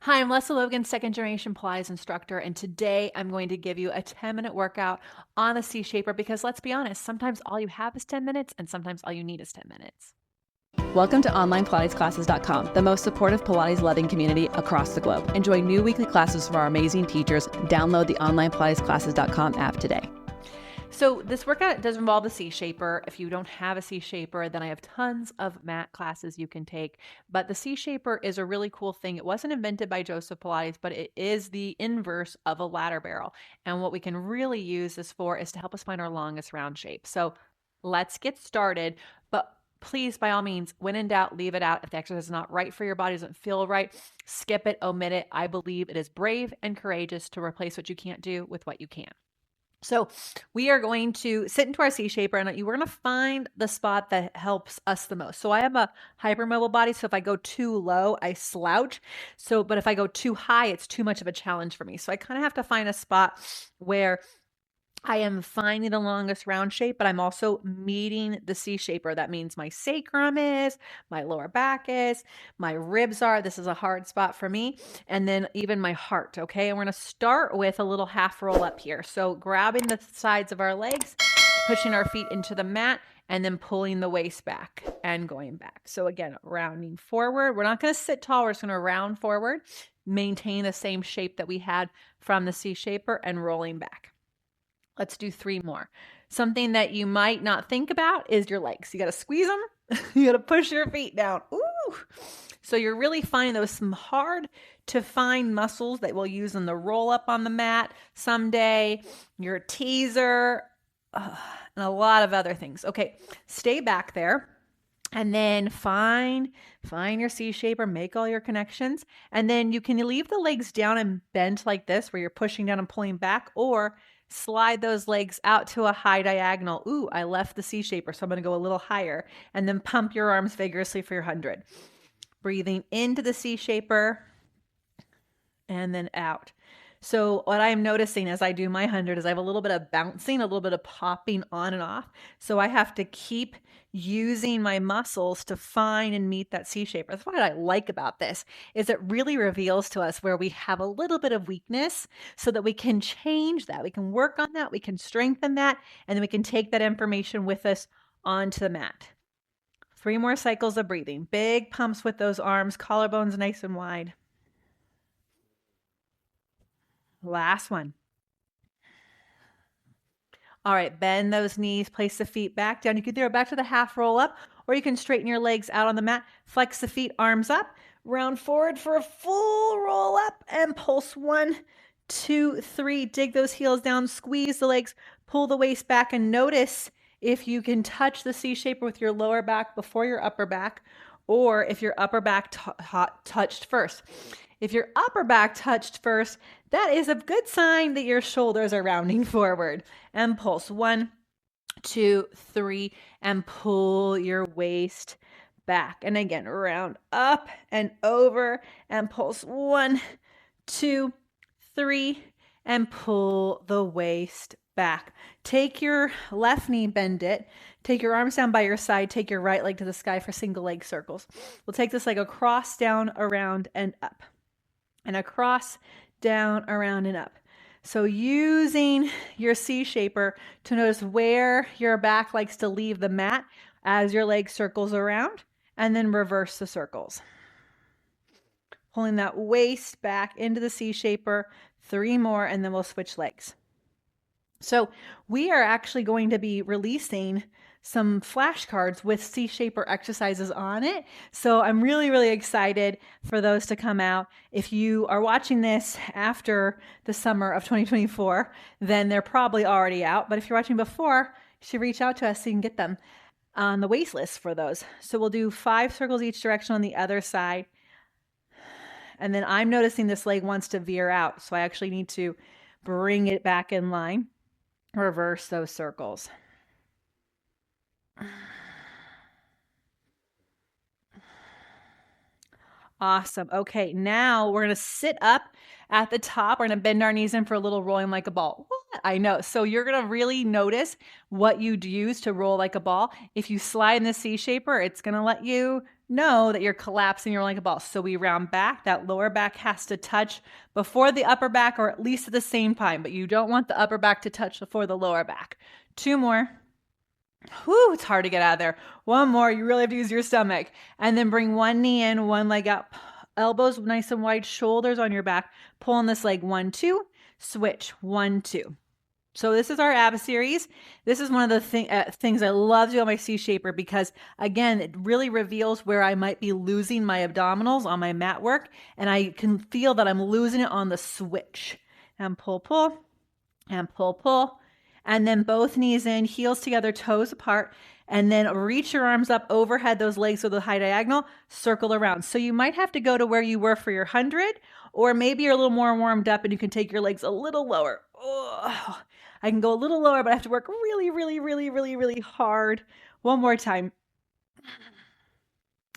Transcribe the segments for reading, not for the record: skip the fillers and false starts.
Hi, I'm Lesley Logan, second generation Pilates instructor, and today I'm going to give you a 10-minute workout on the C-Shaper because let's be honest, sometimes all you have is 10 minutes and sometimes all you need is 10 minutes. Welcome to OnlinePilatesClasses.com, the most supportive Pilates-loving community across the globe. Enjoy new weekly classes from our amazing teachers. Download the OnlinePilatesClasses.com app today. So this workout does involve the C-Shaper. If you don't have a C-Shaper, then I have tons of mat classes you can take. But the C-Shaper is a really cool thing. It wasn't invented by Joseph Pilates, but it is the inverse of a ladder barrel. And what we can really use this for is to help us find our longest round shape. So let's get started. But please, by all means, when in doubt, leave it out. If the exercise is not right for your body, doesn't feel right, skip it, omit it. I believe it is brave and courageous to replace what you can't do with what you can. So we are going to sit into our C-Shaper and we're going to find the spot that helps us the most. So I have a hypermobile body. So if I go too low, I slouch. But if I go too high, it's too much of a challenge for me. So I kind of have to find a spot where I am finding the longest round shape, but I'm also meeting the C-Shaper. That means my sacrum is, my lower back is, my ribs are. This is a hard spot for me. And then even my heart, okay? And we're gonna start with a little half roll up here. So grabbing the sides of our legs, pushing our feet into the mat, and then pulling the waist back and going back. So again, rounding forward. We're not gonna sit tall, we're just gonna round forward, maintain the same shape that we had from the C-Shaper and rolling back. Let's do 3 more. Something that you might not think about is your legs. You got to squeeze them. You got to push your feet down. Ooh. So you're really finding those some hard to find muscles that we'll use in the roll up on the mat someday, your teaser, and a lot of other things. Okay, stay back there. And then find your C-Shaper, make all your connections. And then you can leave the legs down and bent like this, where you're pushing down and pulling back, or slide those legs out to a high diagonal. Ooh, I left the C-Shaper, so I'm gonna go a little higher. And then pump your arms vigorously for your 100. Breathing into the C-Shaper and then out. So what I'm noticing as I do my 100 is I have a little bit of bouncing, a little bit of popping on and off. So I have to keep using my muscles to find and meet that C-Shaper. That's what I like about this, is it really reveals to us where we have a little bit of weakness so that we can change that. We can work on that, we can strengthen that, and then we can take that information with us onto the mat. 3 more cycles of breathing. Big pumps with those arms, collarbones nice and wide. Last one. All right, bend those knees, place the feet back down. You can throw it back to the half roll up, or you can straighten your legs out on the mat, flex the feet, arms up, round forward for a full roll up, and pulse 1, 2, 3. Dig those heels down, squeeze the legs, pull the waist back, and notice if you can touch the C-Shaper with your lower back before your upper back, or if your upper back touched first. If your upper back touched first, that is a good sign that your shoulders are rounding forward. And pulse 1, 2, 3, and pull your waist back. And again, round up and over and pulse 1, 2, 3, and pull the waist back. Take your left knee, bend it. Take your arms down by your side. Take your right leg to the sky for single leg circles. We'll take this leg across, down, around, and up. And across, down, around, and up. So using your C-Shaper to notice where your back likes to leave the mat as your leg circles around, and then reverse the circles. Pulling that waist back into the C-Shaper, 3 more, and then we'll switch legs. So we are actually going to be releasing some flashcards with C-Shaper exercises on it. So I'm really, really excited for those to come out. If you are watching this after the summer of 2024, then they're probably already out. But if you're watching before, you should reach out to us so you can get them on the wait list for those. So we'll do 5 circles each direction on the other side. And then I'm noticing this leg wants to veer out. So I actually need to bring it back in line. Reverse those circles. Awesome. Okay, now we're going to sit up at the top. We're going to bend our knees in for a little rolling like a ball. I know. So you're going to really notice what you'd use to roll like a ball. If you slide in the C-shaper, it's going to let you know that you're collapsing, you're like a ball. So we round back. That lower back has to touch before the upper back, or at least at the same time, but you don't want the upper back to touch before the lower back. 2 more. Whew, it's hard to get out of there. 1 more. You really have to use your stomach. And then bring one knee in, one leg up. Elbows nice and wide, shoulders on your back. Pull on this leg. 1, 2. Switch. 1, 2. So this is our ab series. This is one of the things I love to do on my C-shaper because, again, it really reveals where I might be losing my abdominals on my mat work, and I can feel that I'm losing it on the switch. And pull, pull, and pull, pull. And then both knees in, heels together, toes apart, and then reach your arms up overhead, those legs with a high diagonal, circle around. So you might have to go to where you were for your 100, or maybe you're a little more warmed up and you can take your legs a little lower. Oh, I can go a little lower, but I have to work really, really, really, really, really hard. 1 more time.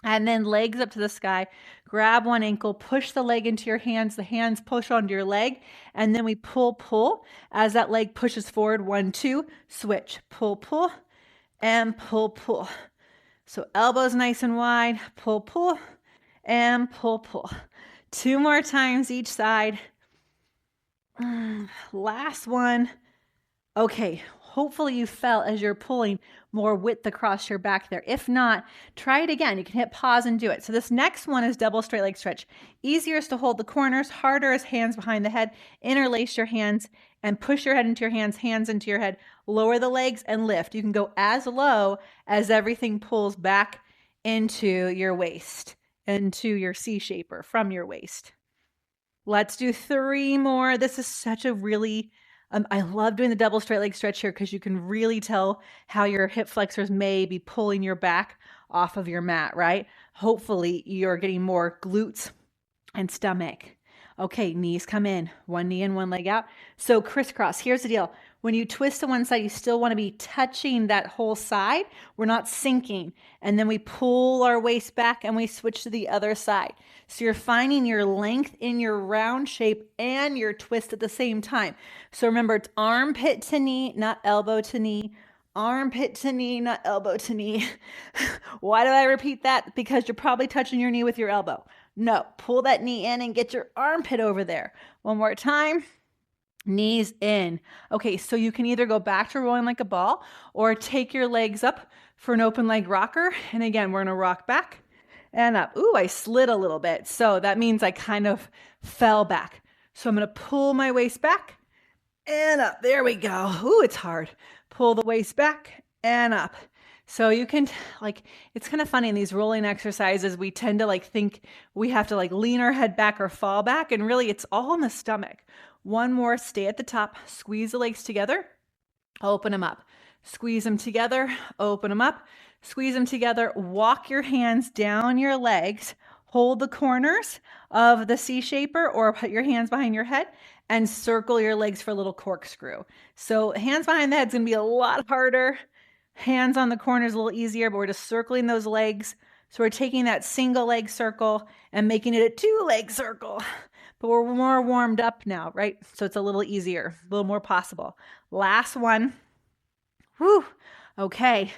And then legs up to the sky. Grab one ankle, push the leg into your hands. The hands push onto your leg. And then we pull, pull. As that leg pushes forward, 1, 2, switch. Pull, pull, and pull, pull. So elbows nice and wide. Pull, pull, and pull, pull. 2 more times each side. Last one. Okay, hopefully you felt as you're pulling more width across your back there. If not, try it again. You can hit pause and do it. So this next one is double straight leg stretch. Easier is to hold the corners, harder is hands behind the head. Interlace your hands and push your head into your hands, hands into your head. Lower the legs and lift. You can go as low as everything pulls back into your waist, into your C-shaper from your waist. Let's do 3 more. This is such a really I love doing the double straight leg stretch here because you can really tell how your hip flexors may be pulling your back off of your mat, right? Hopefully you're getting more glutes and stomach. Okay, knees come in, 1 knee in, 1 leg out. So crisscross, here's the deal. When you twist to one side, you still want to be touching that whole side. We're not sinking. And then we pull our waist back and we switch to the other side. So you're finding your length in your round shape and your twist at the same time. So remember, it's armpit to knee, not elbow to knee. Armpit to knee, not elbow to knee. Why do I repeat that? Because you're probably touching your knee with your elbow. No, pull that knee in and get your armpit over there. 1 more time. Knees in. Okay, so you can either go back to rolling like a ball or take your legs up for an open leg rocker. And again, we're going to rock back and up. Ooh, I slid a little bit. So that means I kind of fell back. So I'm going to pull my waist back and up. There we go. Ooh, it's hard. Pull the waist back and up. So you can it's kind of funny in these rolling exercises, we tend to think we have to lean our head back or fall back. And really it's all in the stomach. 1 more, stay at the top, squeeze the legs together, open them up, squeeze them together, open them up, squeeze them together, walk your hands down your legs, hold the corners of the C-shaper or put your hands behind your head and circle your legs for a little corkscrew. So hands behind the head is going to be a lot harder. Hands on the corners a little easier, but we're just circling those legs. So we're taking that single leg circle and making it a 2-leg circle. But we're more warmed up now, right? So it's a little easier, a little more possible. Last one. Whew. Okay.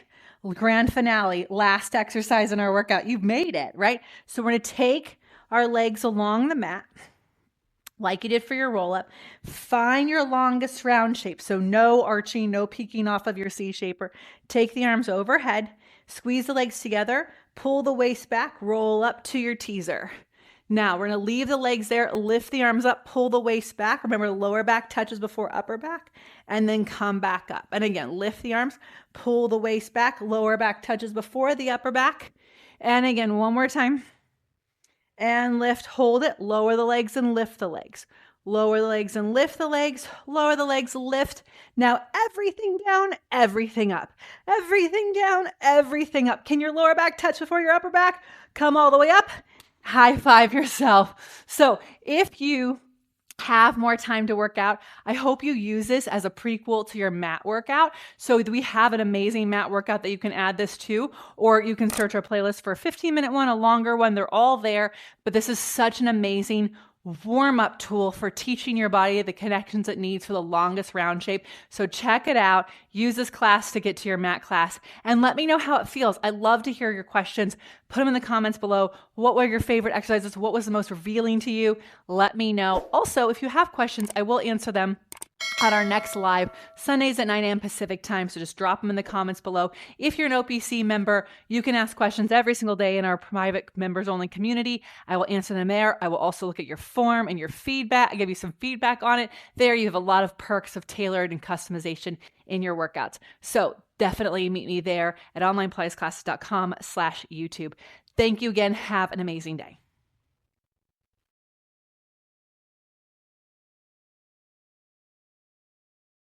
Grand finale. Last exercise in our workout. You've made it, right? So we're going to take our legs along the mat like you did for your roll-up. Find your longest round shape. So no arching, no peeking off of your C-shaper. Take the arms overhead. Squeeze the legs together. Pull the waist back. Roll up to your teaser. Now we're going to leave the legs there, lift the arms up, pull the waist back. Remember, lower back touches before upper back, and then come back up. And again, lift the arms, pull the waist back, lower back touches before the upper back. And again, 1 more time. And lift, hold it, lower the legs and lift the legs. Lower the legs and lift the legs, lower the legs, lift. Now everything down, everything up. Everything down, everything up. Can your lower back touch before your upper back? Come all the way up. High five yourself. So if you have more time to work out, I hope you use this as a prequel to your mat workout. So we have an amazing mat workout that you can add this to, or you can search our playlist for a 15-minute one, a longer one. They're all there, but this is such an amazing warm-up tool for teaching your body the connections it needs for the longest round shape. So check it out. Use this class to get to your mat class and let me know how it feels. I'd love to hear your questions. Put them in the comments below. What were your favorite exercises? What was the most revealing to you? Let me know. Also, if you have questions, I will answer them at our next live, Sundays at 9 a.m. Pacific time. So just drop them in the comments below. If you're an OPC member, you can ask questions every single day in our private members only community. I will answer them there. I will also look at your form and your feedback. I give you some feedback on it. There you have a lot of perks of tailored and customization in your workouts. So definitely meet me there at onlinepilatesclasses.com/YouTube. Thank you again. Have an amazing day.